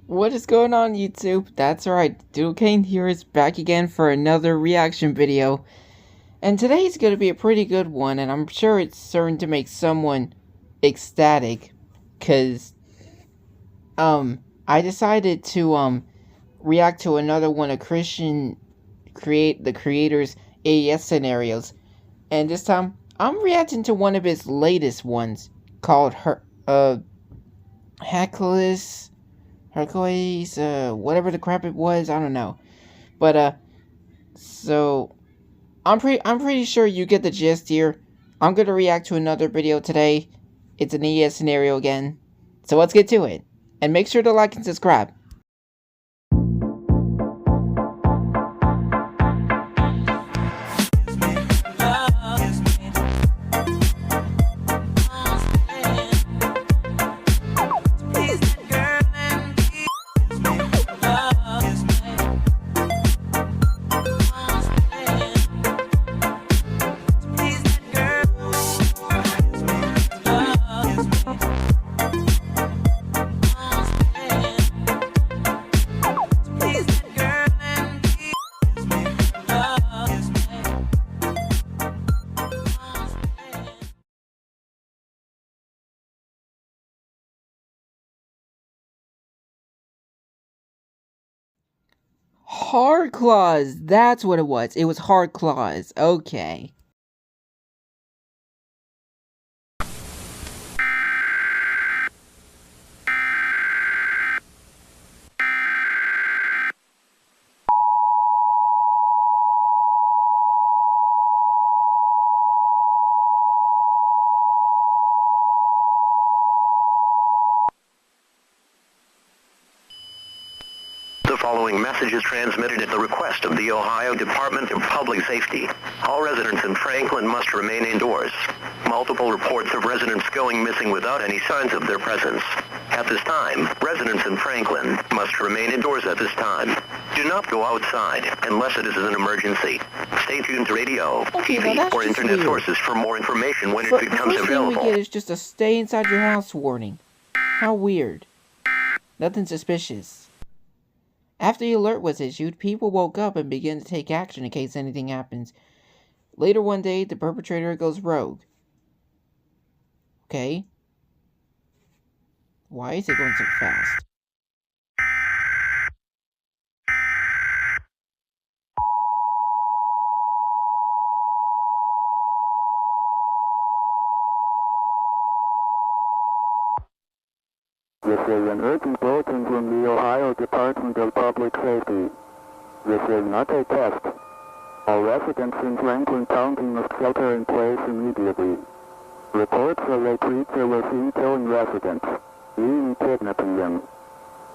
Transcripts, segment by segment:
What is going on, YouTube? That's right, Doodle Kaden here is back again for another reaction video. And today's gonna be a pretty good one, and I'm sure it's certain to make someone ecstatic. Cause, I decided to, react to another one of the creator's AES scenarios. And this time, I'm reacting to one of his latest ones, called harclaus. Hercules, whatever the crap it was, I don't know. But, so, I'm pretty sure you get the gist here. I'm gonna react to another video today. It's an ES scenario again. So let's get to it. And make sure to like and subscribe. Harclaus, that's what it was. It was harclaus. Okay. The following message is transmitted at the request of the Ohio Department of Public Safety. All residents in Franklin must remain indoors. Multiple reports of residents going missing without any signs of their presence. At this time, residents in Franklin must remain indoors at this time. Do not go outside unless it is an emergency. Stay tuned to radio, TV, or internet sources for more information when it becomes available. The first thing we get is just a stay inside your house warning. How weird. Nothing suspicious. After the alert was issued, people woke up and began to take action in case anything happens. Later one day, the perpetrator goes rogue. Okay. Why is it going so fast? This is an urgent bulletin from the Ohio Department of Public Safety. This is not a test. All residents in Franklin County must shelter in place immediately. Reports of a creature was seen killing residents, even kidnapping them.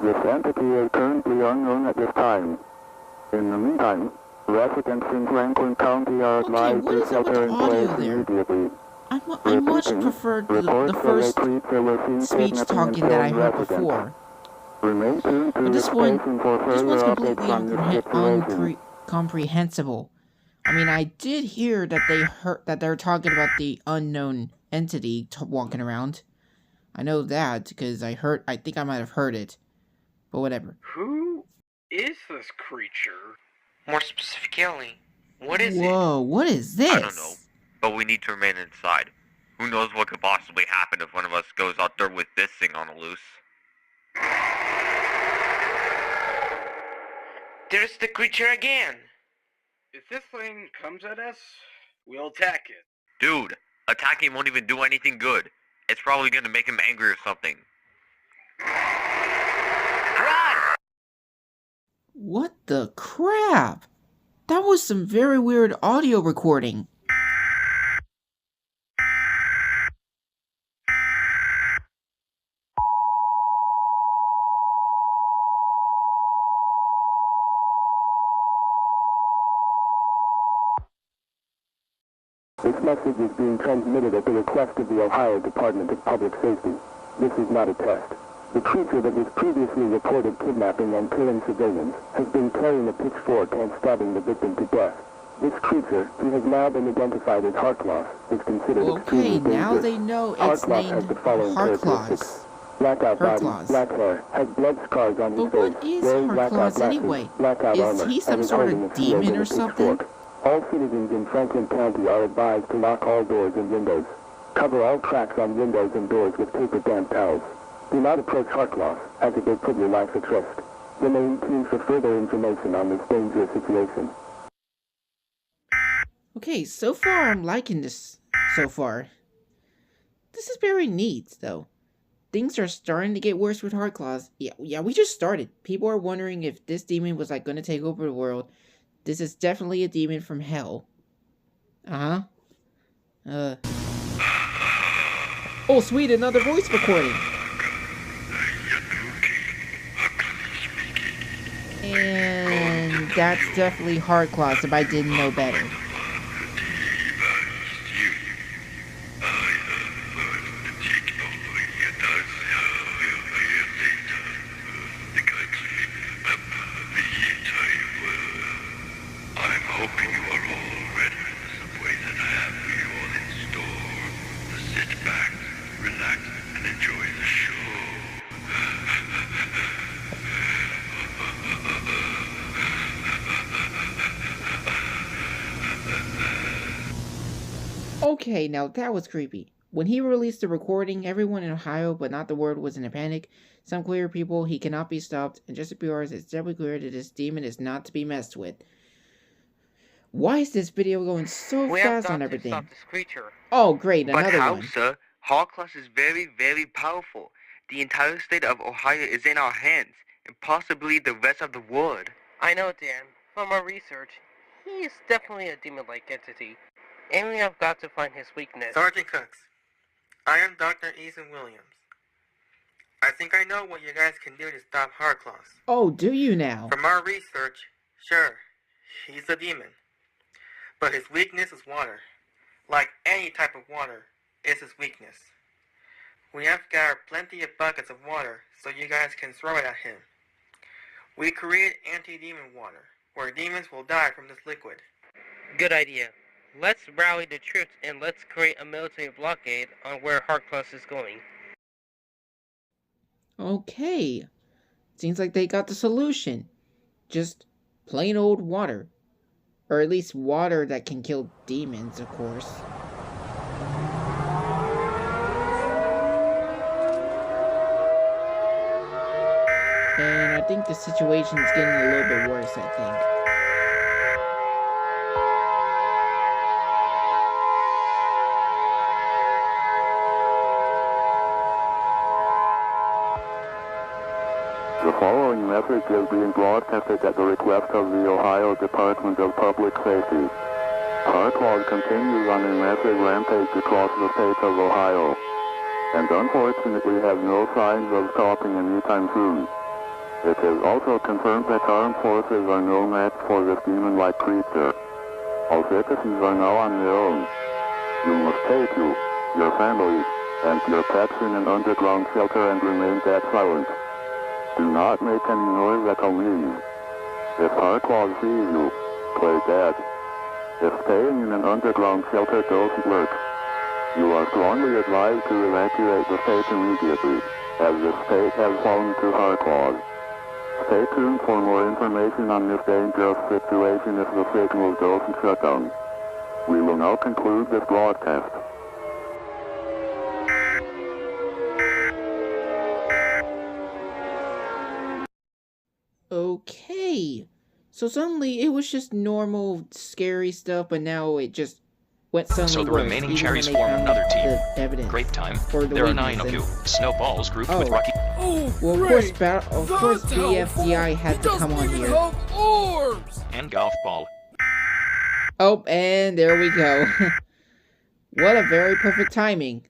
This entity is currently unknown at this time. In the meantime, residents in Franklin County are advised to shelter in place immediately. I much preferred the first speech talking that I heard before. But this one's completely incomprehensible. I mean, I did hear that they're talking about the unknown entity walking around. I know that because I think I might have heard it. But whatever. Who is this creature? More specifically, what is it? Whoa, what is this? I don't know, but we need to remain inside. Who knows what could possibly happen if one of us goes out there with this thing on the loose. There's the creature again! If this thing comes at us, we'll attack it. Dude, attacking won't even do anything good. It's probably gonna make him angry or something. Run! What the crap? That was some very weird audio recording. This message is being transmitted at the request of the Ohio Department of Public Safety. This is not a test. The creature that was previously reported kidnapping and killing civilians has been carrying a pitchfork and stabbing the victim to death. This creature, who has now been identified as harclaus, is considered extremely dangerous. Okay, now they know it's named harclaus. Blackout body, Harclaus. black hair, has blood scars on his But face. what is Wearing blackout Harclaus glasses, anyway? blackout Is armor, he some and is sort holding of a shield demon and a or something? pitchfork. All citizens in Franklin County are advised to lock all doors and windows. Cover all cracks on windows and doors with paper damp towels. Do not approach harclaus, as it may put your life at risk. Remain keen for further information on this dangerous situation. Okay, so far I'm liking this so far. This is very neat, though. Things are starting to get worse with harclaus. Yeah, we just started. People are wondering if this demon was like gonna take over the world. This is definitely a demon from hell. Oh, sweet, another voice recording. And that's definitely harclaus if I didn't know better. Okay, now that was creepy. When he released the recording, everyone in Ohio, but not the world, was in a panic. Some clear people, he cannot be stopped, and just a few hours, it's definitely clear that this demon is not to be messed with. Why is this video going so fast on everything? Stop this creature. Oh, great, another But how, one. sir? harclaus is very, very powerful. The entire state of Ohio is in our hands, and possibly the rest of the world. I know, Dan. From our research, he is definitely a demon-like entity, and we have got to find his weakness. Sergeant Cooks, I am Dr. Ethan Williams. I think I know what you guys can do to stop harclaus. Oh, do you now? From our research, sure, he's a demon. But his weakness is water. Like any type of water, is his weakness. We have got plenty of buckets of water, so you guys can throw it at him. We create anti-demon water, where demons will die from this liquid. Good idea. Let's rally the troops and let's create a military blockade on where harclaus is going. Okay. Seems like they got the solution. Just plain old water. Or at least water that can kill demons, of course. And I think the situation's getting a little bit worse, I think. The following message is being broadcasted at the request of the Ohio Department of Public Safety. Harclaus continues on a massive rampage across the state of Ohio, and unfortunately has no signs of stopping anytime soon. It is also confirmed that armed forces are no match for this demon-like creature. All citizens are now on their own. You must take you, your family, and your pets in an underground shelter and remain dead silent. Do not make any noise at all leave. If harclaus see you, play dead. If staying in an underground shelter doesn't work, you are strongly advised to evacuate the state immediately, as the state has fallen to harclaus. Stay tuned for more information on this dangerous situation if the signal doesn't shut down. We will now conclude this broadcast. Okay. So suddenly it was just normal, scary stuff, but now it just went suddenly So the worse, remaining even cherries when they form found another team. the evidence Great time. for the There are weakness 9 of and- you. Snowballs grouped with Oh. Rocky. Well, of course, BFDI had to come on here. And golf ball. Oh, and there we go. What a very perfect timing.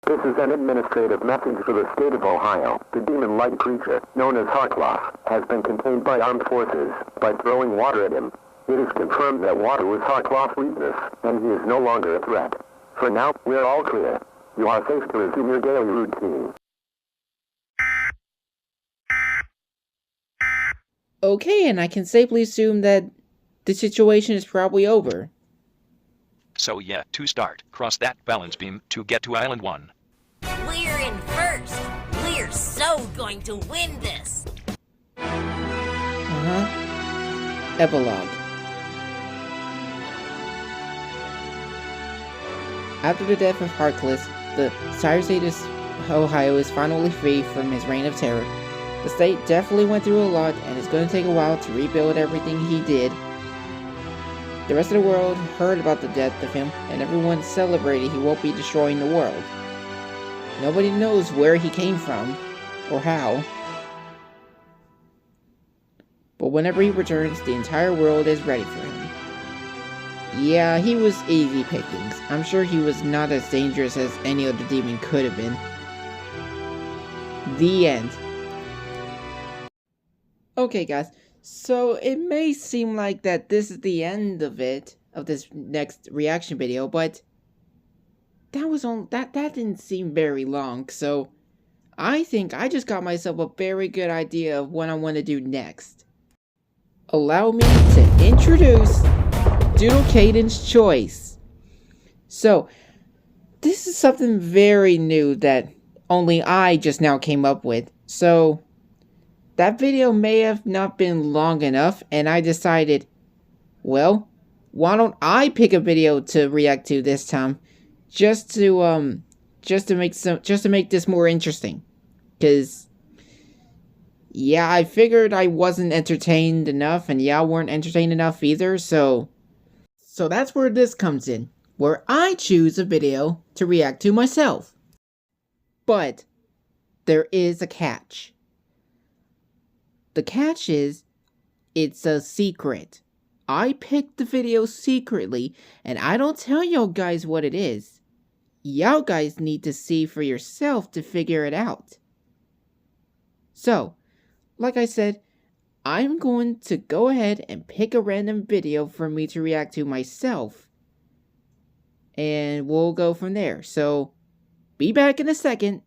This is an administrative message for the state of Ohio. The demon-like creature, known as harclaus, has been contained by armed forces by throwing water at him. It is confirmed that water was harclaus' weakness, and he is no longer a threat. For now, we are all clear. You are safe to resume your daily routine. Okay, and I can safely assume that the situation is probably over. So yeah, to start, cross that balance beam to get to Island 1. We're in first. We're so going to win this. Epilogue. After the death of harclaus, the entire state of Ohio is finally free from his reign of terror. The state definitely went through a lot, and it's going to take a while to rebuild everything he did. The rest of the world heard about the death of him, and everyone celebrated he won't be destroying the world. Nobody knows where he came from, or how. But whenever he returns, the entire world is ready for him. Yeah, he was easy pickings. I'm sure he was not as dangerous as any other demon could have been. The end. Okay guys, so it may seem like that this is the end of it, of this next reaction video, but that didn't seem very long, so I think I just got myself a very good idea of what I want to do next. Allow me to introduce Doodle Kaden's choice. So, this is something very new that only I just now came up with, so that video may have not been long enough, and I decided, well, why don't I pick a video to react to this time, just to make this more interesting. Cause yeah, I figured I wasn't entertained enough, and y'all weren't entertained enough either, so that's where this comes in, where I choose a video to react to myself. But there is a catch. The catch is, it's a secret. I picked the video secretly, and I don't tell y'all guys what it is. Y'all guys need to see for yourself to figure it out. So, like I said, I'm going to go ahead and pick a random video for me to react to myself. And we'll go from there. So, be back in a second.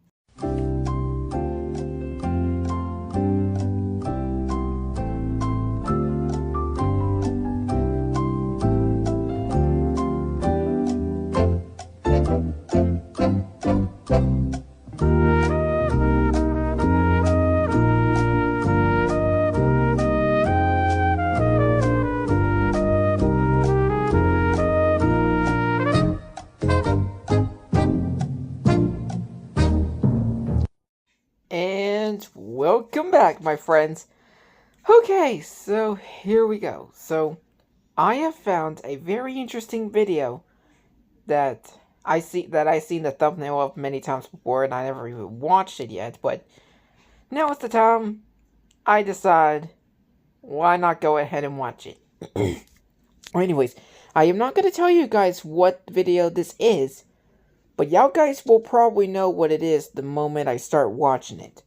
And welcome back, my friends. Okay, so here we go. So, I have found a very interesting video that I've seen the thumbnail of many times before, and I never even watched it yet, but now it's the time I decide, why not go ahead and watch it? Anyways, I am not going to tell you guys what video this is, but y'all guys will probably know what it is the moment I start watching it.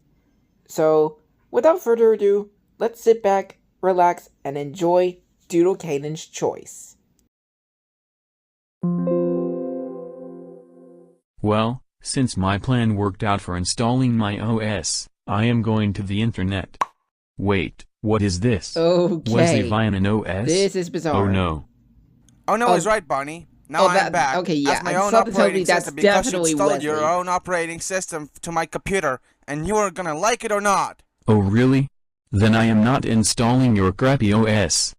So, without further ado, let's sit back, relax, and enjoy Doodle Kaden's choice. Well, since my plan worked out for installing my OS, I am going to the internet. Wait, what is this? Okay. Was it via an OS? This is bizarre. Oh no. Oh no, he's right, Barney. Now I'm back. Okay, yeah, as my I own saw the operating that's system because you definitely installed Wesley. your own operating system to my computer, and you are gonna like it or not. Oh really? Then I am not installing your crappy OS.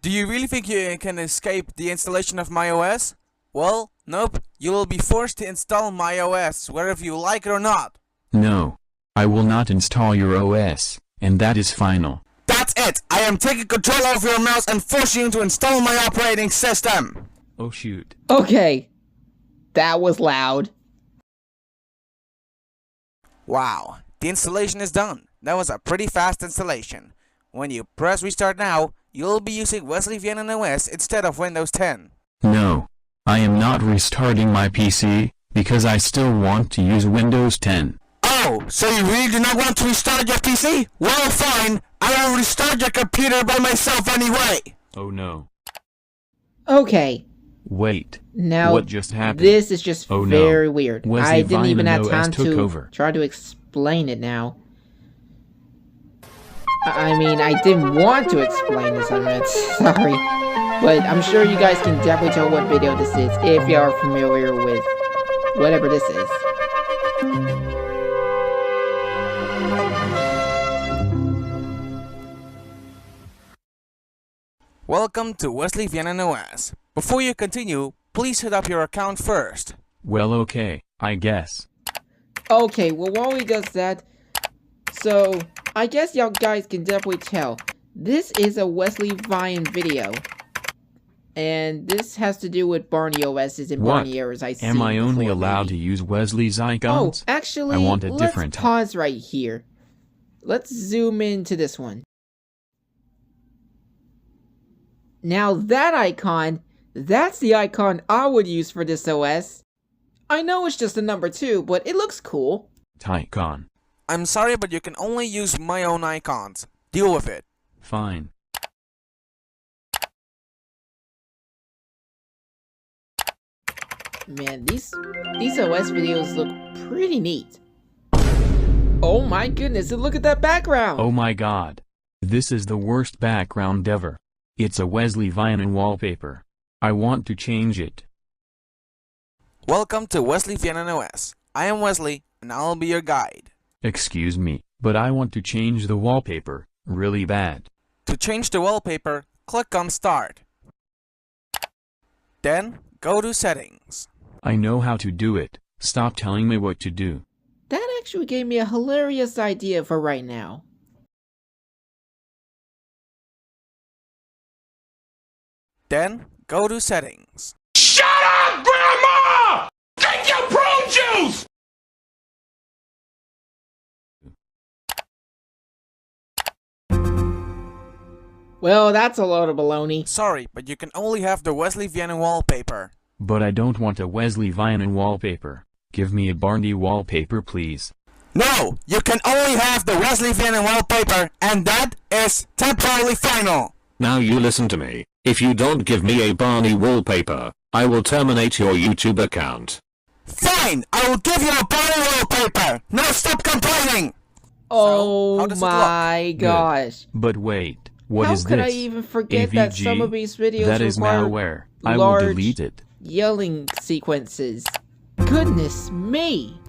Do you really think you can escape the installation of my OS? Well, nope. You will be forced to install my OS, whether you like it or not. No. I will not install your OS, and that is final. That's it! I am taking control of your mouse and forcing you to install my operating system! Oh shoot. Okay. That was loud. Wow, the installation is done. That was a pretty fast installation. When you press restart now, you'll be using Wesley Vienna OS instead of Windows 10. No. I am not restarting my PC, because I still want to use Windows 10. Oh, so you really do not want to restart your PC? Well, fine. I will restart your computer by myself anyway. Oh no. Okay. Wait. Now, what just happened? This is just very weird. Wesley I didn't even Vienna have time OS took to over. try to explain it now. I mean, I didn't want to explain this, I meant, sorry. But I'm sure you guys can definitely tell what video this is if you are familiar with whatever this is. Welcome to Wesley Vienna OS. Before you continue, please set up your account first. Well, okay, I guess. Okay, well, while he does that, so I guess y'all guys can definitely tell this is a Wesley Vine video, and this has to do with Barney OS's and Barney errors I see. Am I only before, allowed to use Wesley's icons? Oh, actually, I want a let's different pause right here. Let's zoom into this one. Now that icon, that's the icon I would use for this OS. I know it's just a number 2, but it looks cool. Icon. I'm sorry, but you can only use my own icons. Deal with it. Fine. Man, these OS videos look pretty neat. Oh my goodness, and look at that background! Oh my god. This is the worst background ever. It's a Wesley Vine wallpaper. I want to change it. Welcome to Wesley Vienna OS. I am Wesley, and I'll be your guide. Excuse me, but I want to change the wallpaper, really bad. To change the wallpaper, click on Start. Then, go to Settings. I know how to do it. Stop telling me what to do. That actually gave me a hilarious idea for right now. Then, go to Settings. Shut up, Grandma! Take your prune juice! Well, that's a load of baloney. Sorry, but you can only have the Wesley Vienna wallpaper. But I don't want a Wesley Vine wallpaper. Give me a Barney wallpaper, please. No! You can only have the Wesley Vienna wallpaper, and that is temporarily final! Now you listen to me. If you don't give me a Barney wallpaper, I will terminate your YouTube account. Fine! I will give you a Barney wallpaper! Now stop complaining! Oh my gosh. But wait, what is this? How could I even forget that some of these videos that is require malware. I will delete it. Yelling sequences. Goodness me!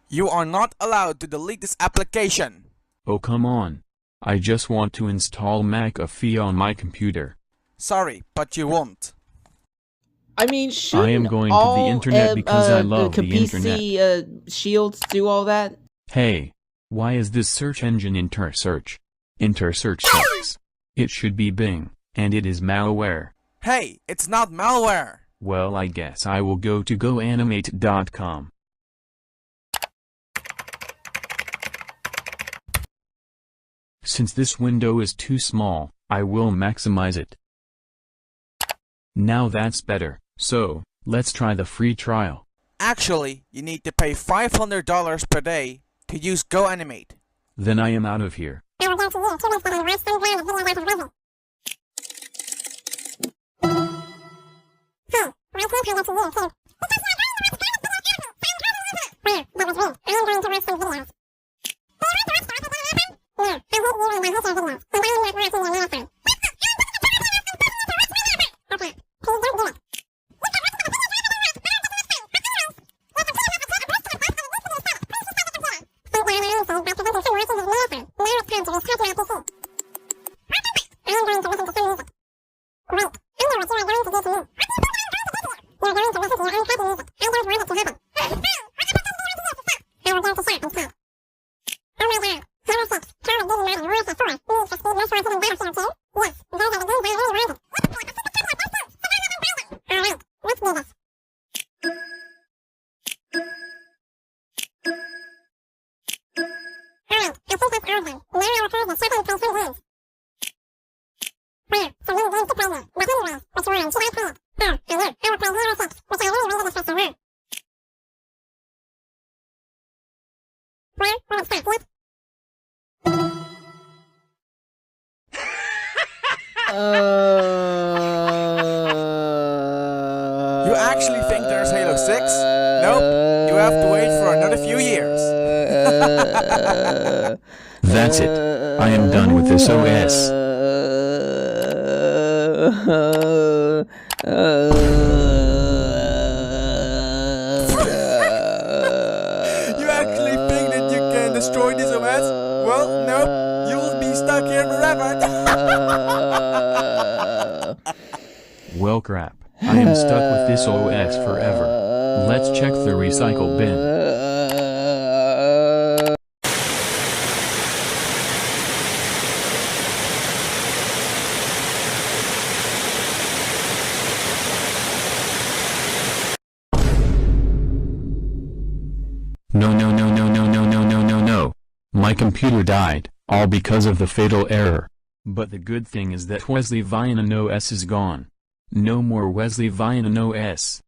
You are not allowed to delete this application. Oh come on. I just want to install McAfee on my computer. Sorry, but you won't. I mean, shouldn't I am going to the internet because I love the internet. PC shields do all that? Hey, why is this search engine InterSearch? InterSearch sucks. It should be Bing, and it is malware. Hey, it's not malware. Well, I guess I will go to goanimate.com. Since this window is too small, I will maximize it. Now that's better, so, let's try the free trial. Actually, you need to pay $500 per day to use GoAnimate. Then I am out of here. You actually think there's Halo 6? Nope, you have to wait for another few years. That's it. I am done with this OS. You actually think that you can destroy this OS? Well, nope. You will be stuck here forever. Well crap, I am stuck with this OS forever. Let's check the recycle bin. No. My computer died, all because of the fatal error. But the good thing is that Wesley Vianen OS is gone. No more Wesley Vianen OS.